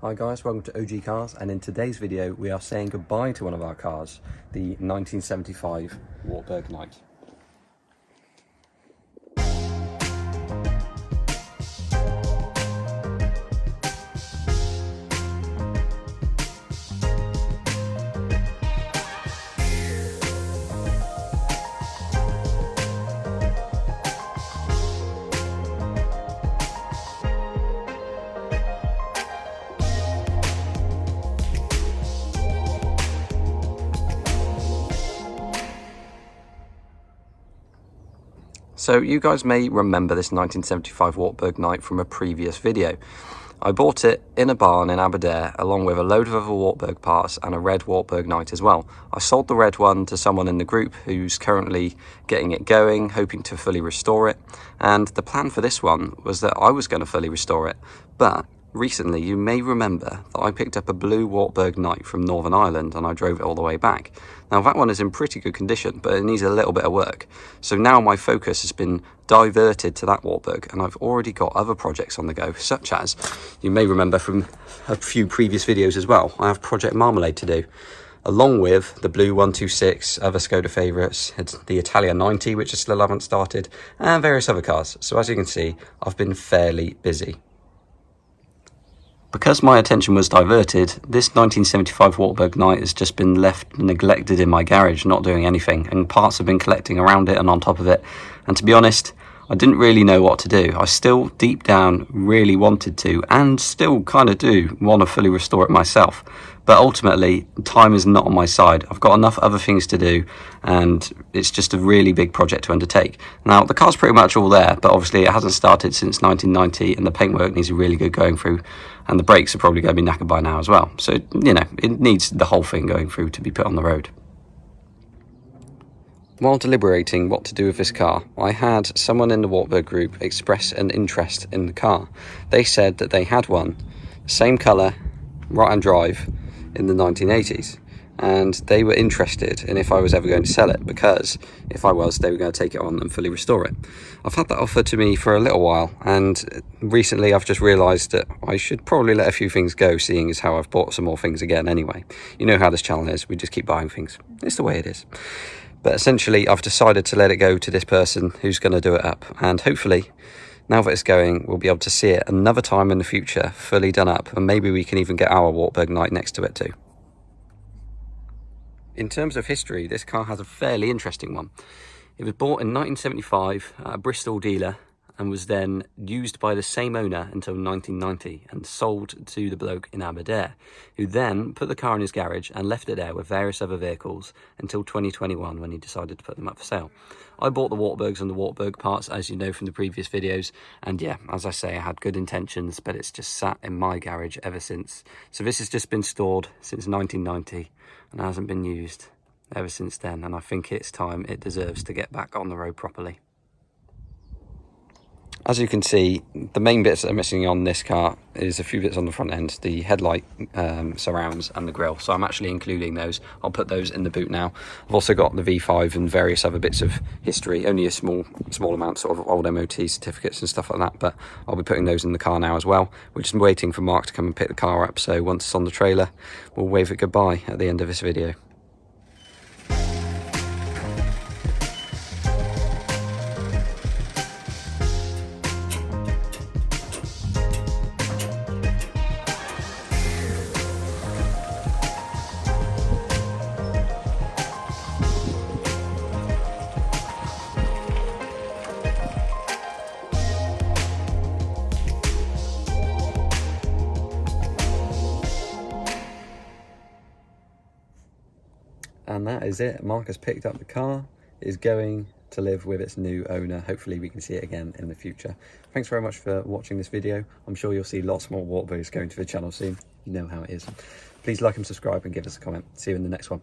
Hi guys, welcome to OG Cars, and in today's video we are saying goodbye to one of our cars, the 1975 Wartburg Knight. So you guys may remember this 1975 Wartburg Knight from a previous video. I bought it in a barn in Aberdare along with a load of other Wartburg parts and a red Wartburg Knight as well. I sold the red one to someone in the group who's currently getting it going, hoping to fully restore it. And the plan for this one was that I was going to fully restore it, but recently you may remember that I picked up a blue Wartburg Knight from Northern Ireland and I drove it all the way back. Now that one is in pretty good condition, but it needs a little bit of work. So now my focus has been diverted to that Wartburg, and I've already got other projects on the go, such as, you may remember from a few previous videos as well, I have Project Marmalade to do, along with the blue 126, other Skoda favourites, the Italia 90, which I still haven't started, and various other cars. So as you can see, I've been fairly busy. Because my attention was diverted, this 1975 Wartburg Knight has just been left neglected in my garage, not doing anything, and parts have been collecting around it and on top of it. And to be honest, I didn't really know what to do. I still, deep down, really wanted to, and still kind of do, want to fully restore it myself. But ultimately, time is not on my side. I've got enough other things to do, and it's just a really big project to undertake. Now, the car's pretty much all there, but obviously it hasn't started since 1990, and the paintwork needs a really good going through, and the brakes are probably going to be knackered by now as well. So, you know, it needs the whole thing going through to be put on the road. While deliberating what to do with this car, I had someone in the Wartburg group express an interest in the car. They said that they had one, same colour, right-hand drive, in the 1980s, and they were interested in if I was ever going to sell it, because if I was, they were going to take it on and fully restore it. I've had that offered to me for a little while, and recently I've just realised that I should probably let a few things go, seeing as how I've bought some more things again anyway. You know how this channel is, we just keep buying things. It's the way it is. But essentially I've decided to let it go to this person who's going to do it up, and hopefully now that it's going, we'll be able to see it another time in the future, fully done up, and maybe we can even get our Wartburg Knight next to it too. In terms of history, this car has a fairly interesting one. It was bought in 1975 at a Bristol dealer and was then used by the same owner until 1990 and sold to the bloke in Aberdare, who then put the car in his garage and left it there with various other vehicles until 2021 when he decided to put them up for sale. I bought the Wartburgs and the Wartburg parts, as you know from the previous videos, and yeah, as I say, I had good intentions, but it's just sat in my garage ever since. So this has just been stored since 1990 and hasn't been used ever since then, and I think it's time it deserves to get back on the road properly. As you can see, the main bits that are missing on this car is a few bits on the front end, the headlight surrounds and the grille. So I'm actually including those. I'll put those in the boot now. I've also got the V5 and various other bits of history, only a small amount, sort of old MOT certificates and stuff like that, but I'll be putting those in the car now as well. We're just waiting for Mark to come and pick the car up, so once it's on the trailer, we'll wave it goodbye at the end of this video. And that is it. Mark has picked up the car, is going to live with its new owner. Hopefully we can see it again in the future. Thanks very much for watching this video. I'm sure you'll see lots more Wartburgs going to the channel soon. You know how it is. Please like and subscribe and give us a comment. See you in the next one.